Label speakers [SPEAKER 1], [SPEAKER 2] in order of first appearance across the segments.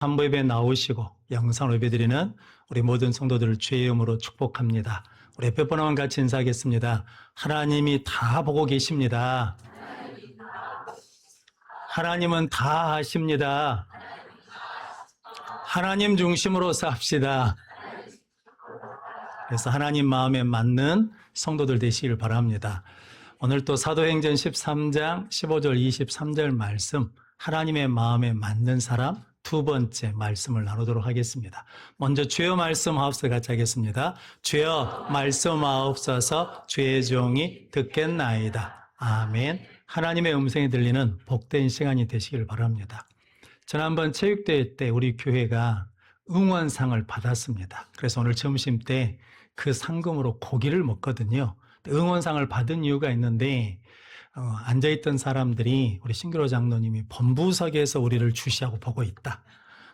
[SPEAKER 1] 한부 예배 나오시고 영상으로 예배드리는 우리 모든 성도들을 주의 이름으로 축복합니다. 우리 옆에 분하고 같이 인사하겠습니다. 하나님이 다 보고 계십니다. 하나님은 다 하십니다. 하나님 중심으로 삽시다. 그래서 하나님 마음에 맞는 성도들 되시길 바랍니다. 오늘 또 사도행전 13장 15절 23절 말씀, 하나님의 마음에 맞는 사람 두 번째 말씀을 나누도록 하겠습니다. 먼저 주여 말씀하옵소서 같이 하겠습니다. 주여 말씀하옵소서 주의 종이 듣겠나이다. 아멘. 하나님의 음성이 들리는 복된 시간이 되시길 바랍니다. 지난번 체육대회 때 우리 교회가 응원상을 받았습니다. 그래서 오늘 점심 때 그 상금으로 고기를 먹거든요. 응원상을 받은 이유가 있는데 앉아있던 사람들이 우리 신규로 장로님이 본부석에서 우리를 주시하고 보고 있다.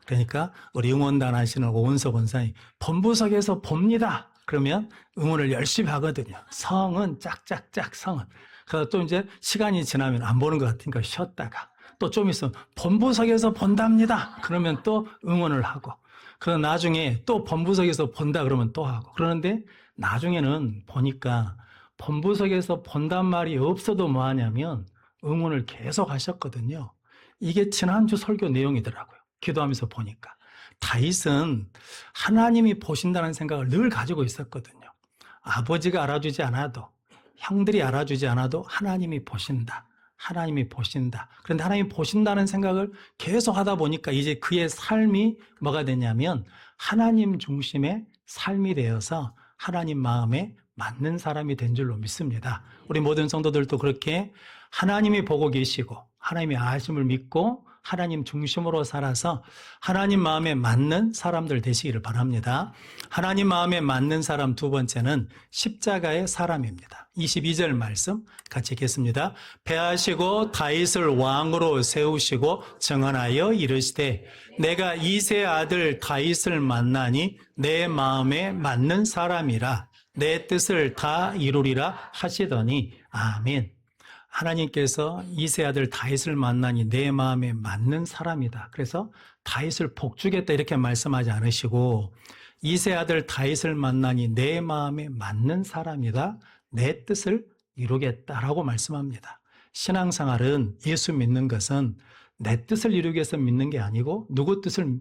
[SPEAKER 1] 그러니까 우리 응원단 하시는 오은석 원사님 본부석에서 봅니다. 그러면 응원을 열심히 하거든요. 성은 짝짝짝 성은. 그래서 또 이제 시간이 지나면 안 보는 것 같으니까 쉬었다가 또 좀 있으면 본부석에서 본답니다. 그러면 또 응원을 하고. 그러다 나중에 또 본부석에서 본다 그러면 또 하고. 그러는데 나중에는 보니까 본부석에서 본단 말이 없어도 뭐 하냐면 응원을 계속 하셨거든요. 이게 지난주 설교 내용이더라고요. 기도하면서 보니까. 다윗은 하나님이 보신다는 생각을 늘 가지고 있었거든요. 아버지가 알아주지 않아도, 형들이 알아주지 않아도 하나님이 보신다. 하나님이 보신다. 그런데 하나님이 보신다는 생각을 계속 하다 보니까 이제 그의 삶이 뭐가 되냐면 하나님 중심의 삶이 되어서 하나님 마음에 맞는 사람이 된 줄로 믿습니다. 우리 모든 성도들도 그렇게 하나님이 보고 계시고 하나님의 아심을 믿고 하나님 중심으로 살아서 하나님 마음에 맞는 사람들 되시기를 바랍니다. 하나님 마음에 맞는 사람 두 번째는 십자가의 사람입니다. 22절 말씀 같이 읽겠습니다. 패하시고 다윗을 왕으로 세우시고 정언하여 이르시되 내가 이새의 아들 다윗을 만나니 내 마음에 맞는 사람이라 내 뜻을 다 이루리라 하시더니 아멘. 하나님께서 이새의 아들 다윗을 만나니 내 마음에 맞는 사람이다. 그래서 다윗을 복주겠다 이렇게 말씀하지 않으시고 이새의 아들 다윗을 만나니 내 마음에 맞는 사람이다. 내 뜻을 이루겠다라고 말씀합니다. 신앙생활은 예수 믿는 것은 내 뜻을 이루기 위해서 믿는 게 아니고 누구 뜻을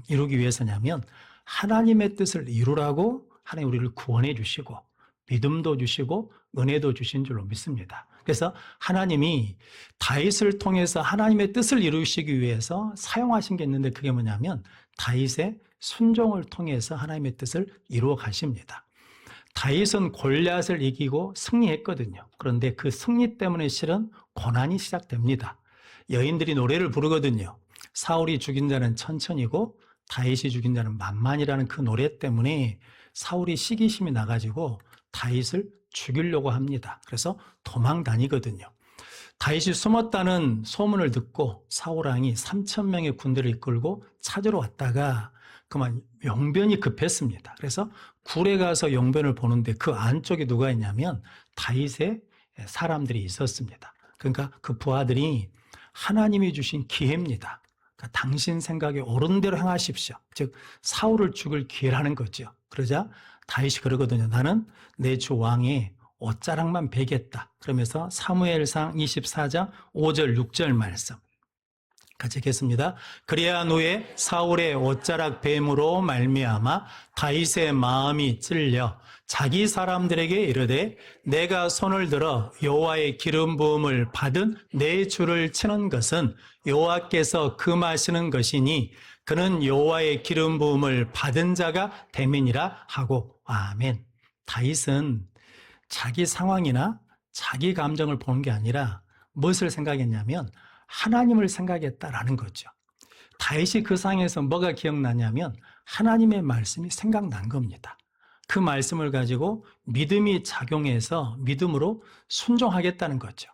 [SPEAKER 1] 이루기 위해서냐면 하나님의 뜻을 이루라고 하나님 우리를 구원해 주시고 믿음도 주시고 은혜도 주신 줄로 믿습니다. 그래서 하나님이 다윗을 통해서 하나님의 뜻을 이루시기 위해서 사용하신 게 있는데 그게 뭐냐면 다윗의 순종을 통해서 하나님의 뜻을 이루어 가십니다. 다윗은 골리앗을 이기고 승리했거든요. 그런데 그 승리 때문에 실은 고난이 시작됩니다. 여인들이 노래를 부르거든요. 사울이 죽인 자는 천천히고 다윗이 죽인 자는 만만이라는 그 노래 때문에 사울이 시기심이 나가지고 다윗을 죽이려고 합니다. 그래서 도망 다니거든요. 다윗이 숨었다는 소문을 듣고 사울왕이 3,000명의 군대를 이끌고 찾으러 왔다가 그만 용변이 급했습니다. 그래서 굴에 가서 용변을 보는데 그 안쪽에 누가 있냐면 다윗의 사람들이 있었습니다. 그러니까 그 부하들이 하나님이 주신 기회입니다. 그러니까 당신 생각에 옳은 대로 행하십시오. 즉 사울을 죽일 기회라는 거죠. 그러자 다윗이 그러거든요. 나는 내 주 왕의 옷자락만 베겠다. 그러면서 사무엘상 24장 5절 6절 말씀 같이 읽겠습니다. 그리한 후에 사울의 옷자락 뱀으로 말미암아 다윗의 마음이 찔려 자기 사람들에게 이르되 내가 손을 들어 여호와의 기름 부음을 받은 내 주를 치는 것은 여호와께서 금하시는 것이니 그는 여호와의 기름 부음을 받은 자가 됨이니라 하고 아멘. 다윗은 자기 상황이나 자기 감정을 보는 게 아니라 무엇을 생각했냐면 하나님을 생각했다라는 거죠. 다윗이 그 상황에서 뭐가 기억나냐면 하나님의 말씀이 생각난 겁니다. 그 말씀을 가지고 믿음이 작용해서 믿음으로 순종하겠다는 거죠.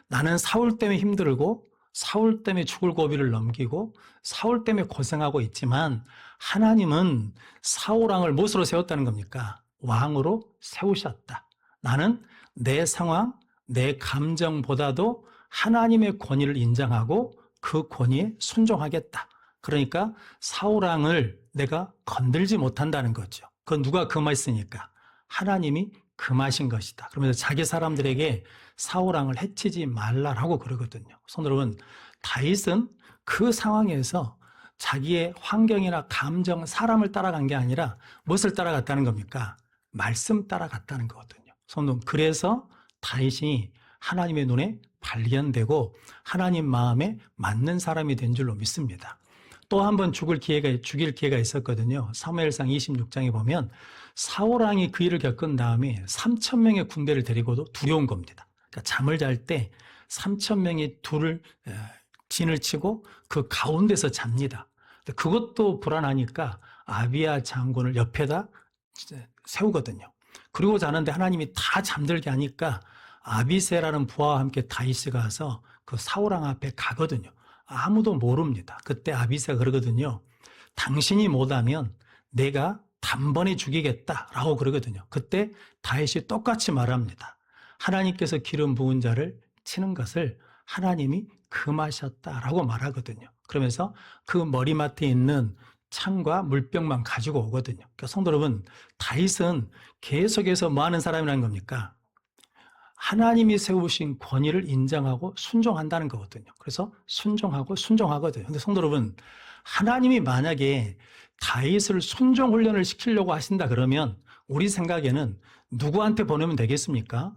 [SPEAKER 1] 나는 사울 때문에 힘들고 사울 때문에 죽을 고비를 넘기고 사울 때문에 고생하고 있지만 하나님은 사울왕을 무엇으로 세웠다는 겁니까? 왕으로 세우셨다. 나는 내 상황, 내 감정보다도 하나님의 권위를 인정하고 그 권위에 순종하겠다. 그러니까 사울왕을 내가 건들지 못한다는 거죠. 그건 누가 금했으니까? 하나님이 금하신 것이다. 그러면서 자기 사람들에게 사울왕을 해치지 말라라고 그러거든요. 성도 여러분, 다윗은 그 상황에서 자기의 환경이나 감정, 사람을 따라간 게 아니라 무엇을 따라갔다는 겁니까? 말씀 따라갔다는 거거든요. 성도 여러분, 그래서 다윗이 하나님의 눈에 발견되고 하나님 마음에 맞는 사람이 된 줄로 믿습니다. 또 한 번 죽일 기회가 있었거든요. 사무엘상 26장에 보면 사울왕이 그 일을 겪은 다음에 3,000명의 군대를 데리고도 두려운 겁니다. 그러니까 잠을 잘 때 3,000명이 진을 치고 그 가운데서 잡니다. 그것도 불안하니까 아비야 장군을 옆에다 세우거든요. 그리고 자는데 하나님이 다 잠들게 하니까 아비새라는 부하와 함께 다윗이 가서 그 사울왕 앞에 가거든요. 아무도 모릅니다. 그때 아비새가 그러거든요. 당신이 못하면 내가 단번에 죽이겠다라고 그러거든요. 그때 다윗이 똑같이 말합니다. 하나님께서 기름 부은 자를 치는 것을 하나님이 금하셨다라고 말하거든요. 그러면서 그 머리맡에 있는 창과 물병만 가지고 오거든요. 그러니까 성도 여러분, 다윗은 계속해서 뭐 하는 사람이라는 겁니까? 하나님이 세우신 권위를 인정하고 순종한다는 거거든요. 그래서 순종하거든요. 근데 성도 여러분, 하나님이 만약에 다윗을 순종 훈련을 시키려고 하신다 그러면 우리 생각에는 누구한테 보내면 되겠습니까?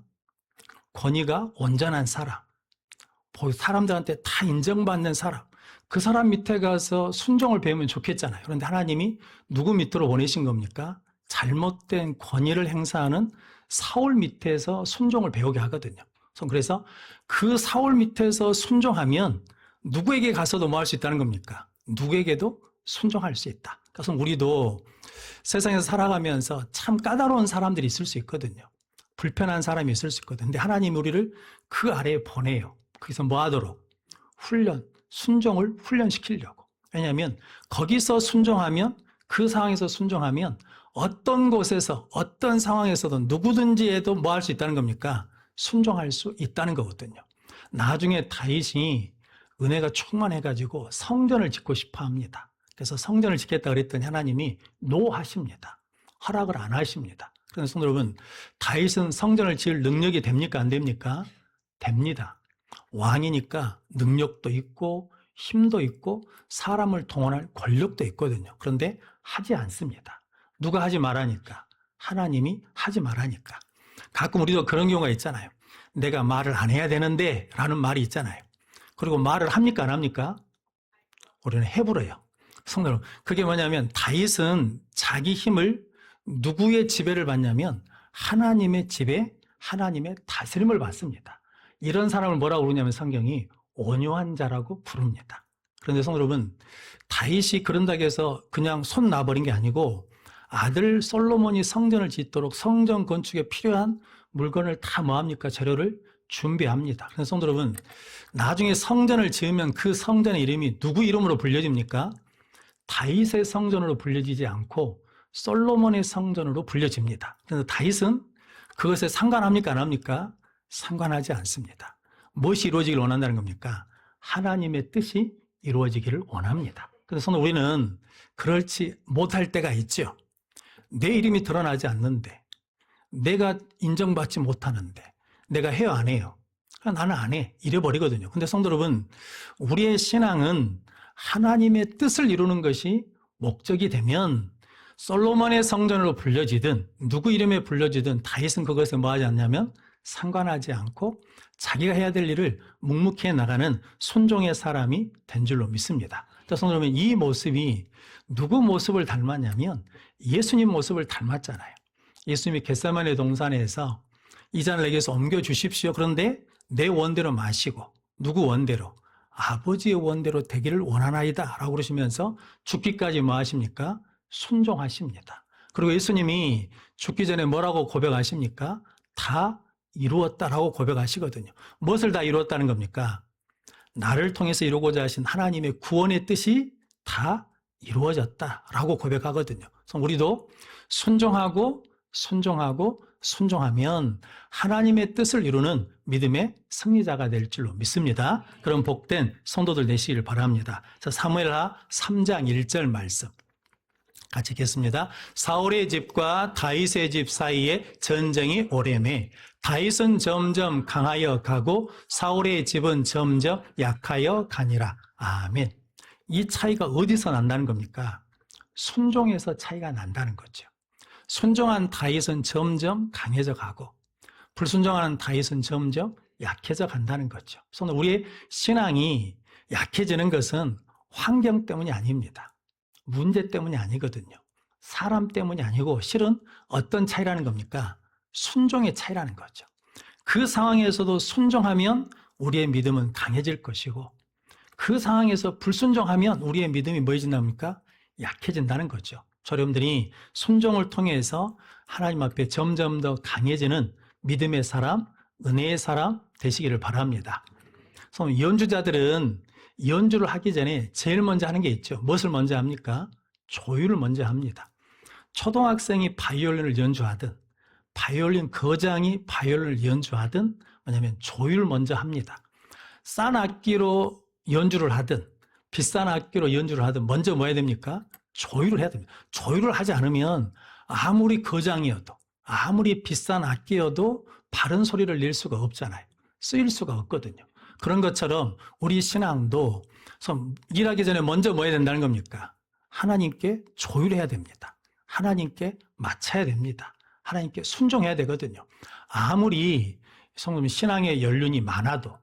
[SPEAKER 1] 권위가 온전한 사람, 사람들한테 다 인정받는 사람, 그 사람 밑에 가서 순종을 배우면 좋겠잖아요. 그런데 하나님이 누구 밑으로 보내신 겁니까? 잘못된 권위를 행사하는 사울 밑에서 순종을 배우게 하거든요. 그래서 그 사울 밑에서 순종하면 누구에게 가서도 뭐 할 수 있다는 겁니까? 누구에게도 순종할 수 있다. 그래서 우리도 세상에서 살아가면서 참 까다로운 사람들이 있을 수 있거든요. 불편한 사람이 있을 수 있거든요. 근데 하나님이 우리를 그 아래에 보내요. 거기서 뭐 하도록? 순종을 훈련시키려고. 왜냐하면 거기서 순종하면, 그 상황에서 순종하면 어떤 곳에서 어떤 상황에서도 누구든지 해도 뭐 할 수 있다는 겁니까? 순종할 수 있다는 거거든요. 나중에 다윗이 은혜가 충만해가지고 성전을 짓고 싶어 합니다. 그래서 성전을 짓겠다 그랬더니 하나님이 노하십니다. 허락을 안 하십니다. 그래서 성도 여러분, 다윗은 성전을 지을 능력이 됩니까? 안 됩니까? 됩니다. 왕이니까 능력도 있고 힘도 있고 사람을 동원할 권력도 있거든요. 그런데 하지 않습니다. 누가 하지 말라니까? 하나님이 하지 말라니까. 가끔 우리도 그런 경우가 있잖아요. 내가 말을 안 해야 되는데 라는 말이 있잖아요. 그리고 말을 합니까? 안 합니까? 우리는 해버려요. 성도 여러분, 그게 뭐냐면 다윗은 자기 힘을 누구의 지배를 받냐면 하나님의 지배, 하나님의 다스림을 받습니다. 이런 사람을 뭐라고 부르냐면 성경이 온유한 자라고 부릅니다. 그런데 성도 여러분, 다윗이 그런다고 해서 그냥 손 놔버린 게 아니고 아들 솔로몬이 성전을 짓도록 성전 건축에 필요한 물건을 다 뭐합니까? 재료를 준비합니다. 그래서 성도 여러분, 나중에 성전을 지으면 그 성전의 이름이 누구 이름으로 불려집니까? 다윗의 성전으로 불려지지 않고 솔로몬의 성전으로 불려집니다. 그래서 다윗은 그것에 상관합니까? 안 합니까? 상관하지 않습니다. 무엇이 이루어지기를 원한다는 겁니까? 하나님의 뜻이 이루어지기를 원합니다. 그래서 성도 우리는 그렇지 못할 때가 있죠. 내 이름이 드러나지 않는데, 내가 인정받지 못하는데, 내가 해요, 안 해요? 나는 안 해. 이래버리거든요. 근데 성도 여러분, 우리의 신앙은 하나님의 뜻을 이루는 것이 목적이 되면 솔로몬의 성전으로 불려지든 누구 이름에 불려지든 다윗은 그것에 뭐 하지 않냐면 상관하지 않고 자기가 해야 될 일을 묵묵히 해나가는 순종의 사람이 된 줄로 믿습니다. 성도 여러분, 이 모습이 누구 모습을 닮았냐면 예수님 모습을 닮았잖아요. 예수님이 겟세마네 동산에서 이 잔을 내게서 옮겨주십시오. 그런데 내 원대로 마시고 누구 원대로? 아버지의 원대로 되기를 원하나이다 라고 그러시면서 죽기까지 뭐 하십니까? 순종하십니다. 그리고 예수님이 죽기 전에 뭐라고 고백하십니까? 다 이루었다라고 고백하시거든요. 무엇을 다 이루었다는 겁니까? 나를 통해서 이루고자 하신 하나님의 구원의 뜻이 다 이루어졌다라고 고백하거든요. 그래서 우리도 순종하고 순종하고 순종하면 하나님의 뜻을 이루는 믿음의 승리자가 될 줄로 믿습니다. 그런 복된 성도들 되시기를 바랍니다. 자, 사무엘하 3장 1절 말씀 같이 읽겠습니다. 사울의 집과 다윗의 집 사이에 전쟁이 오래매 다윗은 점점 강하여 가고 사울의 집은 점점 약하여 가니라. 아멘. 이 차이가 어디서 난다는 겁니까? 순종에서 차이가 난다는 거죠. 순종한 다윗은 점점 강해져 가고 불순종하는 다윗은 점점 약해져 간다는 거죠. 그래서 우리의 신앙이 약해지는 것은 환경 때문이 아닙니다. 문제 때문이 아니거든요. 사람 때문이 아니고 실은 어떤 차이라는 겁니까? 순종의 차이라는 거죠. 그 상황에서도 순종하면 우리의 믿음은 강해질 것이고 그 상황에서 불순종하면 우리의 믿음이 뭐해진답니까? 약해진다는 거죠. 여러분들이 순종을 통해서 하나님 앞에 점점 더 강해지는 믿음의 사람, 은혜의 사람 되시기를 바랍니다. 그래서 연주자들은 연주를 하기 전에 제일 먼저 하는 게 있죠. 무엇을 먼저 합니까? 조율을 먼저 합니다. 초등학생이 바이올린을 연주하든 바이올린 거장이 바이올린을 연주하든 뭐냐면 조율을 먼저 합니다. 싼 악기로 연주를 하든 비싼 악기로 연주를 하든 먼저 뭐 해야 됩니까? 조율을 해야 됩니다. 조율을 하지 않으면 아무리 거장이어도 아무리 비싼 악기여도 바른 소리를 낼 수가 없잖아요. 쓰일 수가 없거든요. 그런 것처럼 우리 신앙도 일하기 전에 먼저 뭐 해야 된다는 겁니까? 하나님께 조율해야 됩니다. 하나님께 맞춰야 됩니다. 하나님께 순종해야 되거든요. 아무리 성도님 신앙의 연륜이 많아도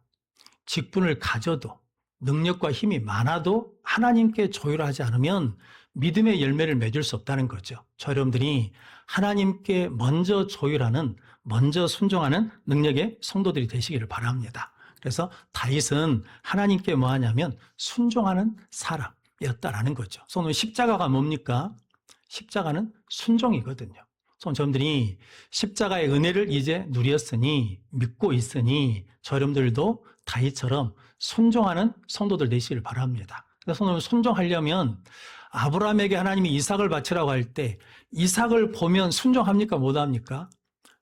[SPEAKER 1] 직분을 가져도 능력과 힘이 많아도 하나님께 조율하지 않으면 믿음의 열매를 맺을 수 없다는 거죠. 여러분들이 하나님께 먼저 조율하는, 먼저 순종하는 능력의 성도들이 되시기를 바랍니다. 그래서 다윗은 하나님께 뭐 하냐면 순종하는 사람이었다라는 거죠. 그래서 십자가가 뭡니까? 십자가는 순종이거든요. 그래서 여러분들이 십자가의 은혜를 이제 누렸으니, 믿고 있으니 여러분들도 다윗처럼 순종하는 성도들 되시기를 바랍니다. 그래서 순종하려면 아브라함에게 하나님이 이삭을 바치라고 할 때 이삭을 보면 순종합니까? 못합니까?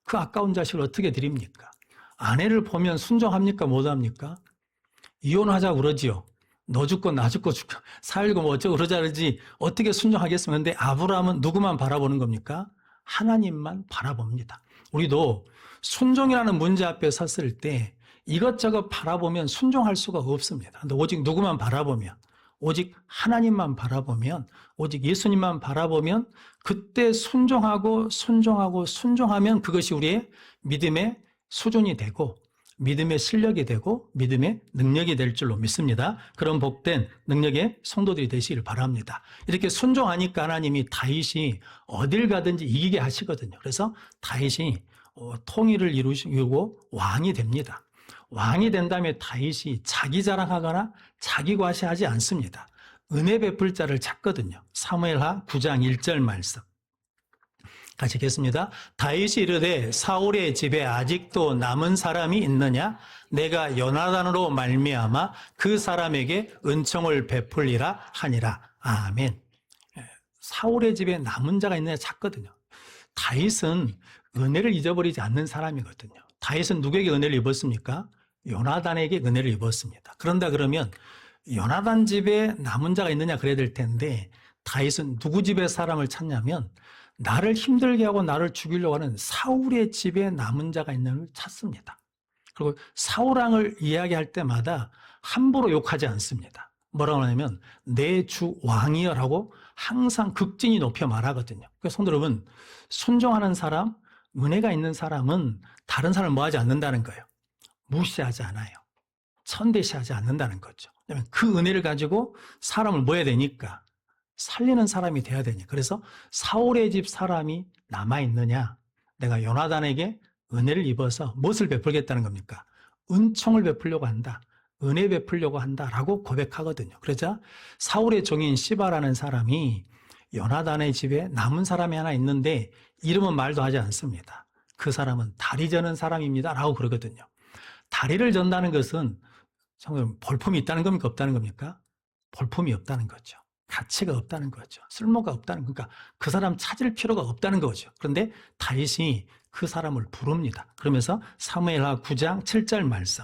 [SPEAKER 1] 그 아까운 자식을 어떻게 드립니까? 아내를 보면 순종합니까? 못합니까? 이혼하자고 그러지요. 너 죽고 나 죽고 살고 뭐 어쩌고 그러자 그러지 어떻게 순종하겠습니까? 근데 아브라함은 누구만 바라보는 겁니까? 하나님만 바라봅니다. 우리도 순종이라는 문제 앞에 섰을 때 이것저것 바라보면 순종할 수가 없습니다. 근데 오직 누구만 바라보면, 오직 하나님만 바라보면, 오직 예수님만 바라보면 그때 순종하고 순종하면 그것이 우리의 믿음의 수준이 되고 믿음의 실력이 되고 믿음의 능력이 될 줄로 믿습니다. 그런 복된 능력의 성도들이 되시기를 바랍니다. 이렇게 순종하니까 하나님이 다윗이 어딜 가든지 이기게 하시거든요. 그래서 다윗이 통일을 이루고 왕이 됩니다. 왕이 된 다음에 다윗이 자기 자랑하거나 자기 과시하지 않습니다. 은혜 베풀 자를 찾거든요. 사무엘하 9장 1절 말씀 같이 읽겠습니다. 다윗이 이르되 사울의 집에 아직도 남은 사람이 있느냐? 내가 요나단으로 말미암아 그 사람에게 은총을 베풀리라 하니라. 아멘. 사울의 집에 남은 자가 있느냐 찾거든요. 다윗은 은혜를 잊어버리지 않는 사람이거든요. 다윗은 누구에게 은혜를 입었습니까? 요나단에게 은혜를 입었습니다. 그런다 그러면 요나단 집에 남은 자가 있느냐 그래야 될 텐데 다윗은 누구 집에 사람을 찾냐면 나를 힘들게 하고 나를 죽이려고 하는 사울의 집에 남은 자가 있는 걸 찾습니다. 그리고 사울왕을 이야기할 때마다 함부로 욕하지 않습니다. 뭐라고 하냐면 내 주 왕이여라고 항상 극진히 높여 말하거든요. 그래서 성도 여러분, 순종하는 사람, 은혜가 있는 사람은 다른 사람을 뭐하지 않는다는 거예요. 무시하지 않아요. 천대시하지 않는다는 거죠. 왜냐하면 그 은혜를 가지고 사람을 뭐 해야 되니까? 살리는 사람이 돼야 되니까. 그래서 사울의 집 사람이 남아있느냐? 내가 요나단에게 은혜를 입어서 무엇을 베풀겠다는 겁니까? 은총을 베풀려고 한다. 은혜 베풀려고 한다라고 고백하거든요. 그러자 사울의 종인 시바라는 사람이 요나단의 집에 남은 사람이 하나 있는데 이름은 말도 하지 않습니다. 그 사람은 다리 저는 사람입니다 라고 그러거든요. 다리를 전다는 것은 볼품이 있다는 겁니까? 없다는 겁니까? 볼품이 없다는 거죠. 가치가 없다는 거죠. 쓸모가 없다는, 그러니까 그 사람 찾을 필요가 없다는 거죠. 그런데 다윗이 그 사람을 부릅니다. 그러면서 사무엘하 9장 7절 말씀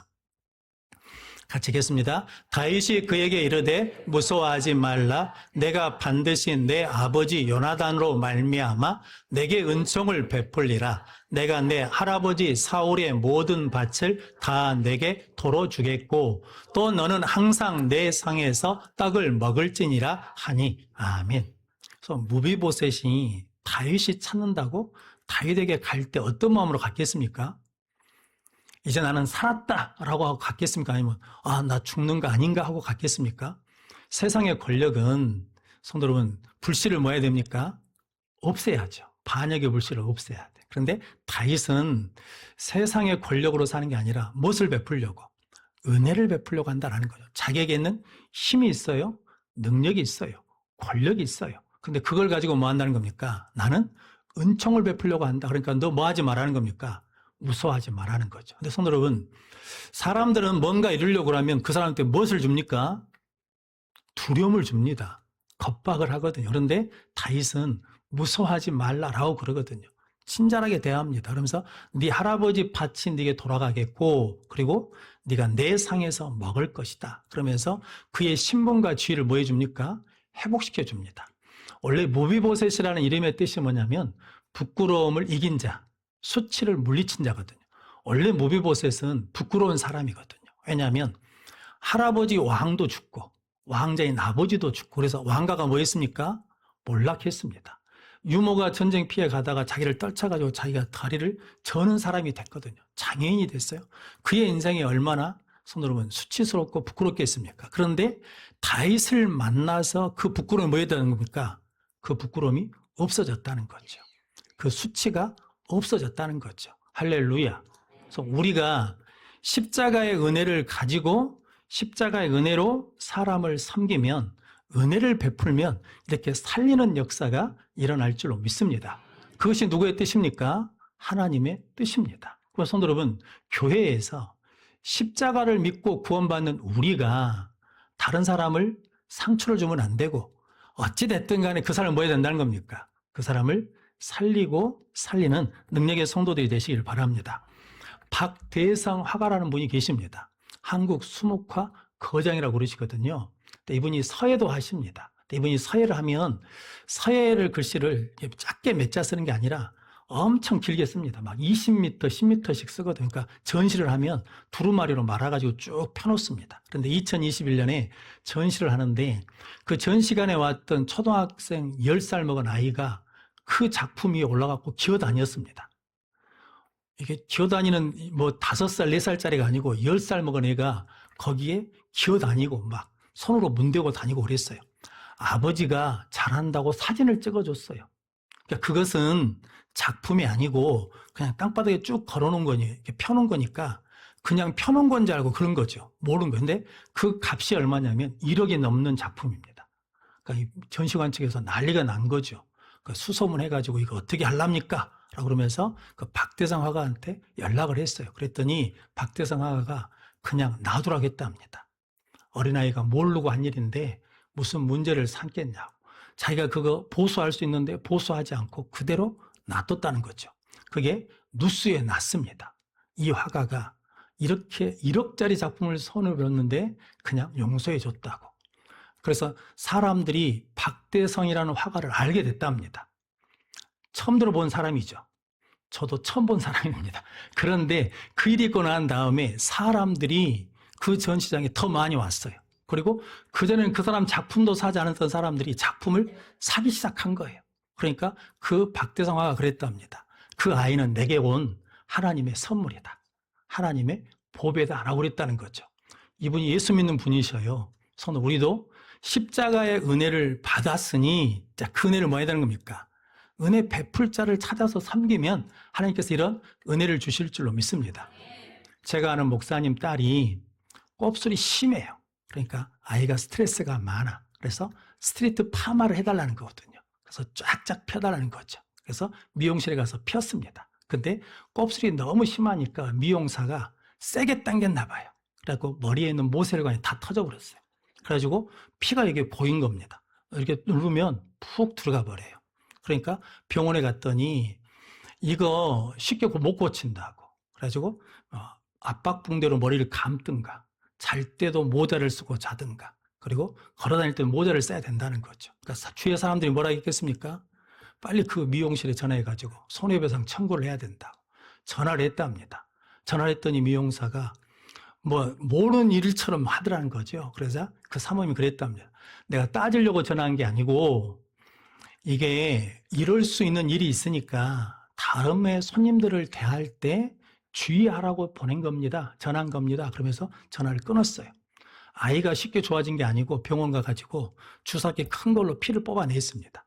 [SPEAKER 1] 같이 읽겠습니다. 다윗이 그에게 이르되 무서워하지 말라. 내가 반드시 내 아버지 요나단으로 말미암아 내게 은총을 베풀리라. 내가 내 할아버지 사울의 모든 밭을 다 내게 도로 주겠고 또 너는 항상 내 상에서 떡을 먹을지니라 하니. 아멘. 그래서 무비보셋이 다윗이 찾는다고 다윗에게 갈 때 어떤 마음으로 갔겠습니까? 이제 나는 살았다라고 하고 갔겠습니까? 아니면 나 죽는 거 아닌가 하고 갔겠습니까? 세상의 권력은 성도 여러분 불씨를 뭐 해야 됩니까? 없애야죠. 반역의 불씨를 없애야 돼. 그런데 다윗은 세상의 권력으로 사는 게 아니라 무엇을 베풀려고? 은혜를 베풀려고 한다는 거죠. 자기에게는 힘이 있어요. 능력이 있어요. 권력이 있어요. 근데 그걸 가지고 뭐 한다는 겁니까? 나는 은총을 베풀려고 한다. 그러니까 너 뭐 하지 말라는 겁니까? 무서워하지 말라는 거죠. 근데 성도 여러분, 사람들은 뭔가 이루려고 하면 그 사람한테 무엇을 줍니까? 두려움을 줍니다. 겁박을 하거든요. 그런데 다윗은 무서워하지 말라라고 그러거든요. 친절하게 대합니다. 그러면서 네 할아버지 밭이 네게 돌아가겠고 그리고 네가 내 상에서 먹을 것이다. 그러면서 그의 신분과 지위를 뭐 해줍니까? 회복시켜 줍니다. 원래 무비보셋이라는 이름의 뜻이 뭐냐면 부끄러움을 이긴 자, 수치를 물리친 자거든요. 원래 무비보셋은 부끄러운 사람이거든요. 왜냐하면 할아버지 왕도 죽고 왕자인 아버지도 죽고 그래서 왕가가 뭐 했습니까? 몰락했습니다. 유모가 전쟁 피해 가다가 자기를 떨쳐가지고 자기가 다리를 저는 사람이 됐거든요. 장애인이 됐어요. 그의 인생이 얼마나 손으로는 수치스럽고 부끄럽겠습니까? 그런데 다윗을 만나서 그 부끄러움이 뭐였다는 겁니까? 그 부끄러움이 없어졌다는 거죠. 그 수치가 없어졌다는 거죠. 할렐루야. 그래서 우리가 십자가의 은혜를 가지고 십자가의 은혜로 사람을 섬기면 은혜를 베풀면 이렇게 살리는 역사가 일어날 줄로 믿습니다. 그것이 누구의 뜻입니까? 하나님의 뜻입니다. 그래서 성도 여러분, 교회에서 십자가를 믿고 구원받는 우리가 다른 사람을 상처를 주면 안 되고 어찌됐든 간에 그 사람을 뭐 해야 된다는 겁니까? 그 사람을 살리고 살리는 능력의 성도들이 되시길 바랍니다. 박대성 화가라는 분이 계십니다. 한국 수묵화 거장이라고 그러시거든요. 이분이 서예도 하십니다. 이분이 서예를 하면 서예를 글씨를 작게 몇 자 쓰는 게 아니라 엄청 길게 씁니다. 막 20m, 10m씩 쓰거든요. 그러니까 전시를 하면 두루마리로 말아가지고 쭉 펴놓습니다. 그런데 2021년에 전시를 하는데 그 전시관에 왔던 초등학생 10살 먹은 아이가 그 작품 위에 올라가고 기어다녔습니다. 이게 기어다니는 뭐 5살, 4살짜리가 아니고 10살 먹은 애가 거기에 기어다니고 막 손으로 문대고 다니고 그랬어요. 아버지가 잘한다고 사진을 찍어줬어요. 그러니까 그것은 작품이 아니고 그냥 땅바닥에 쭉 걸어놓은 거니, 이렇게 펴놓은 거니까 그냥 펴놓은 건 줄 알고 그런 거죠. 모르는 건데 그 값이 얼마냐면 1억이 넘는 작품입니다. 그러니까 전시관 측에서 난리가 난 거죠. 수소문해가지고 이거 어떻게 하랍니까? 라고 그러면서 그 박대성 화가한테 연락을 했어요. 그랬더니 박대성 화가가 그냥 놔두라고 했답니다. 어린아이가 모르고 한 일인데 무슨 문제를 삼겠냐고. 자기가 그거 보수할 수 있는데 보수하지 않고 그대로 놔뒀다는 거죠. 그게 뉴스에 났습니다. 이 화가가 이렇게 1억짜리 작품을 손을 렸는데 그냥 용서해 줬다고. 그래서 사람들이 박대성이라는 화가를 알게 됐답니다. 처음 들어본 사람이죠. 저도 처음 본 사람입니다. 그런데 그 일이 있고 난 다음에 사람들이 그 전시장에 더 많이 왔어요. 그리고 그전에는 그 사람 작품도 사지 않았던 사람들이 작품을 사기 시작한 거예요. 그러니까 그 박대성 화가가 그랬답니다. 그 아이는 내게 온 하나님의 선물이다. 하나님의 보배다 라고 그랬다는 거죠. 이분이 예수 믿는 분이셔요. 그래서 우리도 십자가의 은혜를 받았으니 그 은혜를 뭐 해야 되는 겁니까? 은혜 베풀 자를 찾아서 섬기면 하나님께서 이런 은혜를 주실 줄로 믿습니다. 제가 아는 목사님 딸이 곱슬이 심해요. 그러니까 아이가 스트레스가 많아. 그래서 스트리트 파마를 해달라는 거거든요. 그래서 쫙쫙 펴달라는 거죠. 그래서 미용실에 가서 폈습니다. 근데 곱슬이 너무 심하니까 미용사가 세게 당겼나 봐요. 그래갖고 머리에 있는 모세혈관이 다 터져버렸어요. 그래가지고 피가 이게 보인 겁니다. 이렇게 누르면 푹 들어가 버려요. 그러니까 병원에 갔더니 이거 쉽게 못 고친다고. 그래가지고 압박붕대로 머리를 감든가, 잘 때도 모자를 쓰고 자든가, 그리고 걸어다닐 때 모자를 써야 된다는 거죠. 그러니까 주위의 사람들이 뭐라 했겠습니까? 빨리 그 미용실에 전화해가지고 손해배상 청구를 해야 된다고 전화를 했답니다. 전화를 했더니 미용사가 뭐 모르는 일처럼 하더라는 거죠. 그래서 그 사모님이 그랬답니다. 내가 따지려고 전화한 게 아니고 이게 이럴 수 있는 일이 있으니까 다음에 손님들을 대할 때 주의하라고 보낸 겁니다. 전화한 겁니다. 그러면서 전화를 끊었어요. 아이가 쉽게 좋아진 게 아니고 병원 가가지고 주사기 큰 걸로 피를 뽑아냈습니다.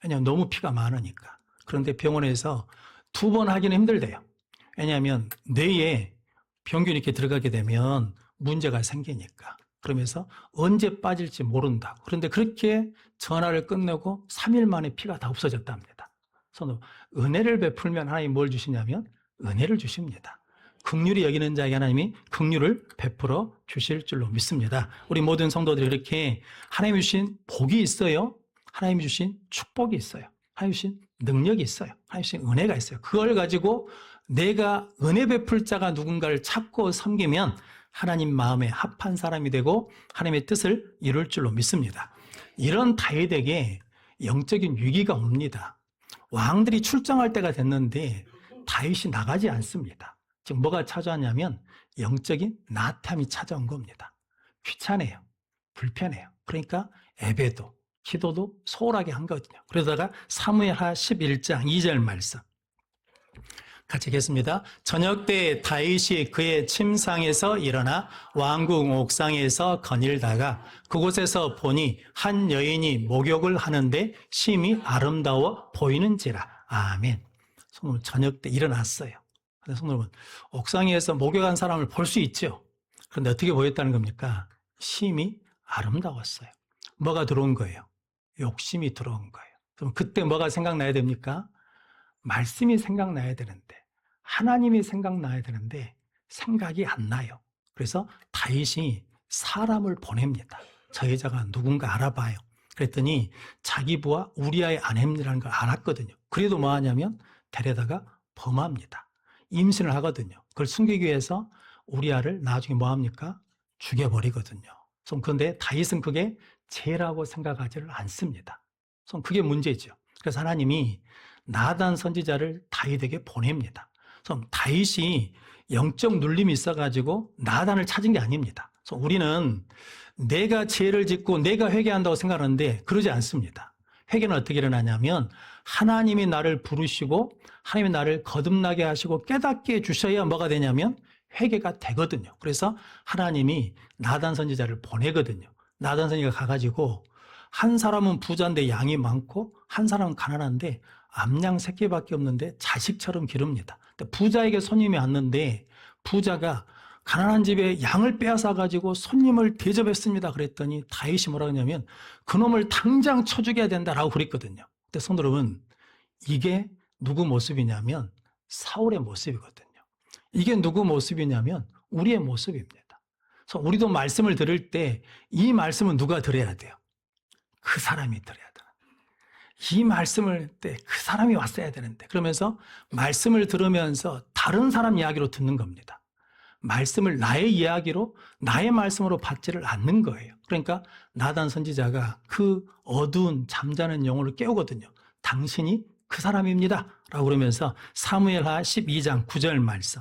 [SPEAKER 1] 왜냐하면 너무 피가 많으니까. 그런데 병원에서 2번 하기는 힘들대요. 왜냐하면 뇌에 병균이 이렇게 들어가게 되면 문제가 생기니까. 그러면서 언제 빠질지 모른다고. 그런데 그렇게 전화를 끝내고 3일 만에 피가 다 없어졌답니다. 그래서 은혜를 베풀면 하나님이 뭘 주시냐면 은혜를 주십니다. 긍휼히 여기는 자에게 하나님이 긍휼을 베풀어 주실 줄로 믿습니다. 우리 모든 성도들이 이렇게 하나님이 주신 복이 있어요. 하나님이 주신 축복이 있어요. 하나님이 주신 능력이 있어요. 하나님이 주신 은혜가 있어요. 그걸 가지고 내가 은혜 베풀 자가 누군가를 찾고 섬기면 하나님 마음에 합한 사람이 되고 하나님의 뜻을 이룰 줄로 믿습니다. 이런 다윗에게 영적인 위기가 옵니다. 왕들이 출정할 때가 됐는데 다윗이 나가지 않습니다. 즉 뭐가 찾아왔냐면 영적인 나탐이 찾아온 겁니다. 귀찮아요. 불편해요. 그러니까 예배도 기도도 소홀하게 한 거거든요. 그러다가 사무엘하 11장 2절 말씀 같이 읽겠습니다. 저녁 때 다윗이 그의 침상에서 일어나 왕궁 옥상에서 거닐다가 그곳에서 보니 한 여인이 목욕을 하는데 심히 아름다워 보이는지라. 아멘. 성도님 저녁 때 일어났어요. 근데 성도님은 옥상에서 목욕한 사람을 볼 수 있죠. 그런데 어떻게 보였다는 겁니까? 심히 아름다웠어요. 뭐가 들어온 거예요? 욕심이 들어온 거예요. 그럼 그때 뭐가 생각나야 됩니까? 말씀이 생각나야 되는데 하나님이 생각나야 되는데 생각이 안 나요. 그래서 다윗이 사람을 보냅니다. 저 여자가 누군가 알아봐요. 그랬더니 자기 부하 우리아의 아내라는 걸 알았거든요. 그래도 뭐 하냐면 데려다가 범합니다. 임신을 하거든요. 그걸 숨기기 위해서 우리아를 나중에 뭐 합니까? 죽여버리거든요. 그런데 다윗은 그게 죄라고 생각하지를 않습니다. 그게 문제죠. 그래서 하나님이 나단 선지자를 다윗에게 보냅니다. 그래서 다윗이 영적 눌림이 있어가지고 나단을 찾은 게 아닙니다. 그래서 우리는 내가 죄를 짓고 내가 회개한다고 생각하는데 그러지 않습니다. 회개는 어떻게 일어나냐면 하나님이 나를 부르시고 하나님이 나를 거듭나게 하시고 깨닫게 해주셔야 뭐가 되냐면 회개가 되거든요. 그래서 하나님이 나단 선지자를 보내거든요. 나단 선지자가 가가지고 한 사람은 부자인데 양이 많고 한 사람은 가난한데 암양 새끼밖에 없는데 자식처럼 기릅니다. 부자에게 손님이 왔는데 부자가 가난한 집에 양을 빼앗아 가지고 손님을 대접했습니다. 그랬더니 다윗이 뭐라 그러냐면 그놈을 당장 쳐 죽여야 된다라고 그랬거든요. 근데 성도 여러분 이게 누구 모습이냐면 사울의 모습이거든요. 이게 누구 모습이냐면 우리의 모습입니다. 그래서 우리도 말씀을 들을 때 이 말씀은 누가 들어야 돼요? 그 사람이 들어야 돼요. 이 말씀을 때 그 사람이 왔어야 되는데 그러면서 말씀을 들으면서 다른 사람 이야기로 듣는 겁니다. 말씀을 나의 이야기로 나의 말씀으로 받지를 않는 거예요. 그러니까 나단 선지자가 그 어두운 잠자는 영혼을 깨우거든요. 당신이 그 사람입니다 라고 그러면서 사무엘하 12장 9절 말씀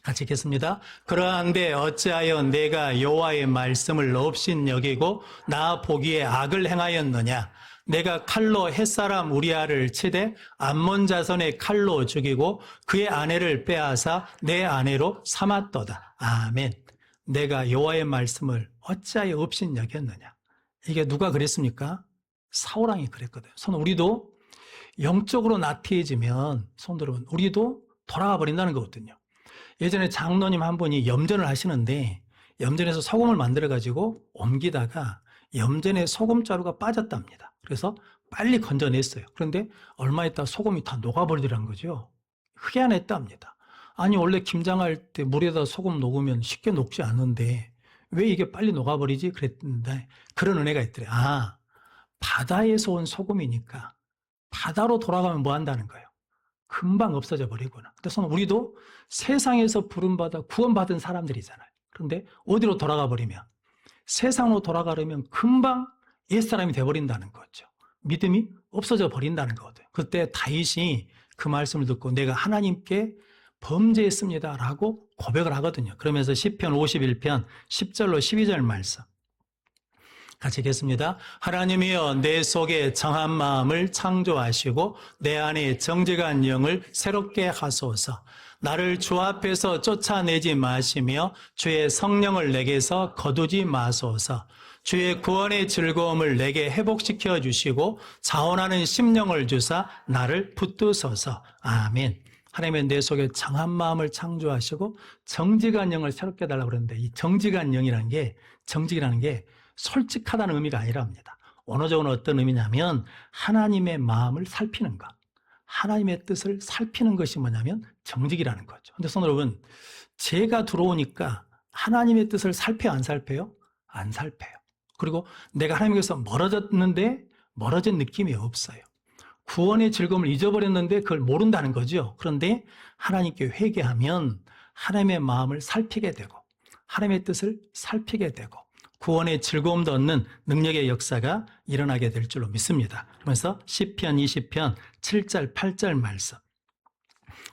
[SPEAKER 1] 같이 읽겠습니다. 그러한데 어찌하여 내가 여호와의 말씀을 없인 여기고 나 보기에 악을 행하였느냐. 내가 칼로 햇사람 우리아를 치되 암몬 자손의 칼로 죽이고 그의 아내를 빼앗아 내 아내로 삼았도다. 아멘. 내가 여호와의 말씀을 어찌하여 없인 여겼느냐. 이게 누가 그랬습니까? 사울왕이 그랬거든요. 우리도 영적으로 나태해지면 여러분 우리도 돌아가 버린다는 거거든요. 예전에 장로님 한 분이 염전을 하시는데 염전에서 소금을 만들어 가지고 옮기다가 염전에 소금자루가 빠졌답니다. 그래서 빨리 건져냈어요. 그런데 얼마 있다 소금이 다 녹아버리더란 거죠. 흑연했답니다. 아니 원래 김장할 때 물에다 소금 녹으면 쉽게 녹지 않는데 왜 이게 빨리 녹아버리지? 그랬는데 그런 은혜가 있더래. 아, 바다에서 온 소금이니까 바다로 돌아가면 뭐 한다는 거예요? 금방 없어져 버리구나. 그래서 우리도 세상에서 부름받아 구원받은 사람들이잖아요. 그런데 어디로 돌아가 버리면, 세상으로 돌아가려면 금방 옛사람이 돼버린다는 거죠. 믿음이 없어져 버린다는 거거든요. 그때 다윗이 그 말씀을 듣고 내가 하나님께 범죄했습니다라고 고백을 하거든요. 그러면서 시편 51편 10절로 12절 말씀 같이 읽겠습니다. 하나님이여 내 속에 정한 마음을 창조하시고 내 안에 정직한 영을 새롭게 하소서. 나를 주 앞에서 쫓아내지 마시며 주의 성령을 내게서 거두지 마소서. 주의 구원의 즐거움을 내게 회복시켜 주시고 자원하는 심령을 주사 나를 붙드소서. 아멘. 하나님은 내 속에 정한 마음을 창조하시고 정직한 영을 새롭게 달라고 그러는데 이 정직한 영이라는 게, 정직이라는 게 솔직하다는 의미가 아니랍니다. 원어적으로 어떤 의미냐면 하나님의 마음을 살피는 것, 하나님의 뜻을 살피는 것이 뭐냐면 정직이라는 거죠. 근데 여러분, 죄가 들어오니까 하나님의 뜻을 살펴요, 안 살펴요? 안 살펴요. 그리고 내가 하나님께서 멀어졌는데 멀어진 느낌이 없어요. 구원의 즐거움을 잊어버렸는데 그걸 모른다는 거죠. 그런데 하나님께 회개하면 하나님의 마음을 살피게 되고 하나님의 뜻을 살피게 되고 구원의 즐거움도 얻는 능력의 역사가 일어나게 될 줄로 믿습니다. 그러면서 시편 20편 7절 8절 말씀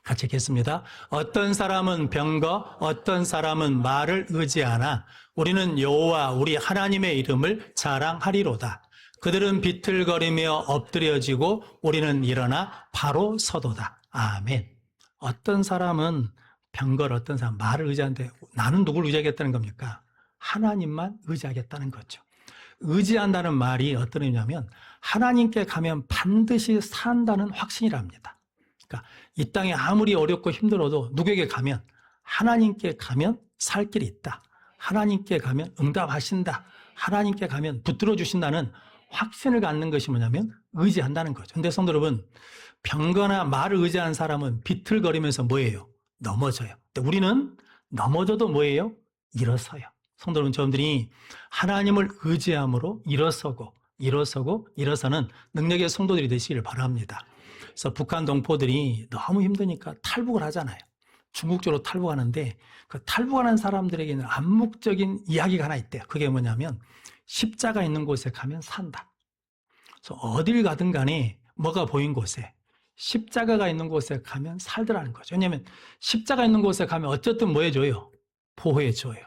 [SPEAKER 1] 같이 읽겠습니다. 어떤 사람은 병거, 어떤 사람은 말을 의지하나 우리는 여호와 우리 하나님의 이름을 자랑하리로다. 그들은 비틀거리며 엎드려지고 우리는 일어나 바로 서도다. 아멘. 어떤 사람은 병걸, 어떤 사람 말을 의지하는데 나는 누굴 의지하겠다는 겁니까? 하나님만 의지하겠다는 거죠. 의지한다는 말이 어떤 의미냐면 하나님께 가면 반드시 산다는 확신이랍니다. 그러니까 이 땅에 아무리 어렵고 힘들어도 누구에게 가면, 하나님께 가면 살 길이 있다. 하나님께 가면 응답하신다. 하나님께 가면 붙들어 주신다는 확신을 갖는 것이 뭐냐면 의지한다는 거죠. 근데 성도 여러분, 병거나 말을 의지하는 사람은 비틀거리면서 뭐예요? 넘어져요. 근데 우리는 넘어져도 뭐예요? 일어서요. 성도 여러분, 저분들이 하나님을 의지함으로 일어서는 능력의 성도들이 되시기를 바랍니다. 그래서 북한 동포들이 너무 힘드니까 탈북을 하잖아요. 중국 쪽으로 탈북하는데 그 탈북하는 사람들에게는 암묵적인 이야기가 하나 있대요. 그게 뭐냐면 십자가 있는 곳에 가면 산다. 그래서 어딜 가든 간에 뭐가 보인 곳에, 십자가가 있는 곳에 가면 살더라는 거죠. 왜냐하면 십자가 있는 곳에 가면 어쨌든 뭐 해줘요? 보호해줘요.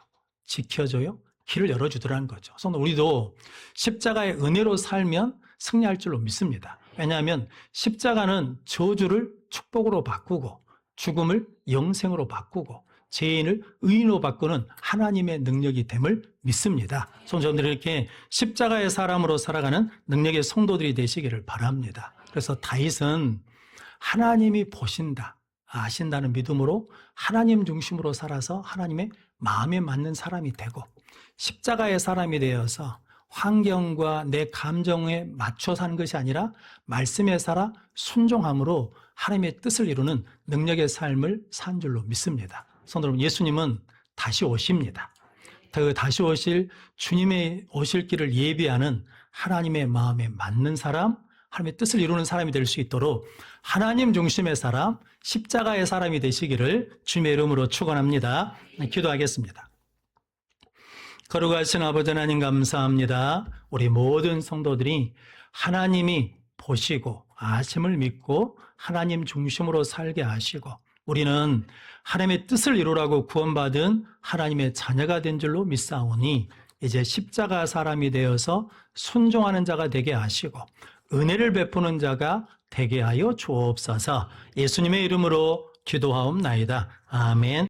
[SPEAKER 1] 지켜줘요. 길을 열어주더라는 거죠. 그래서 우리도 십자가의 은혜로 살면 승리할 줄로 믿습니다. 왜냐하면 십자가는 저주를 축복으로 바꾸고 죽음을 영생으로 바꾸고 죄인을 의인으로 바꾸는 하나님의 능력이 됨을 믿습니다. 성도님들 이렇게 십자가의 사람으로 살아가는 능력의 성도들이 되시기를 바랍니다. 그래서 다윗은 하나님이 보신다, 아신다는 믿음으로 하나님 중심으로 살아서 하나님의 마음에 맞는 사람이 되고 십자가의 사람이 되어서 환경과 내 감정에 맞춰 사는 것이 아니라 말씀에 살아 순종함으로 하나님의 뜻을 이루는 능력의 삶을 산 줄로 믿습니다. 성도 여러분, 예수님은 다시 오십니다. 그 다시 오실 주님의 오실 길을 예비하는 하나님의 마음에 맞는 사람, 하나님의 뜻을 이루는 사람이 될 수 있도록 하나님 중심의 사람, 십자가의 사람이 되시기를 주님의 이름으로 축원합니다. 기도하겠습니다. 거룩하신 아버지 하나님 감사합니다. 우리 모든 성도들이 하나님이 보시고 아심을 믿고 하나님 중심으로 살게 하시고 우리는 하나님의 뜻을 이루라고 구원받은 하나님의 자녀가 된 줄로 믿사오니 이제 십자가 사람이 되어서 순종하는 자가 되게 하시고 은혜를 베푸는 자가 되게 하여 주옵소서. 예수님의 이름으로 기도하옵나이다. 아멘.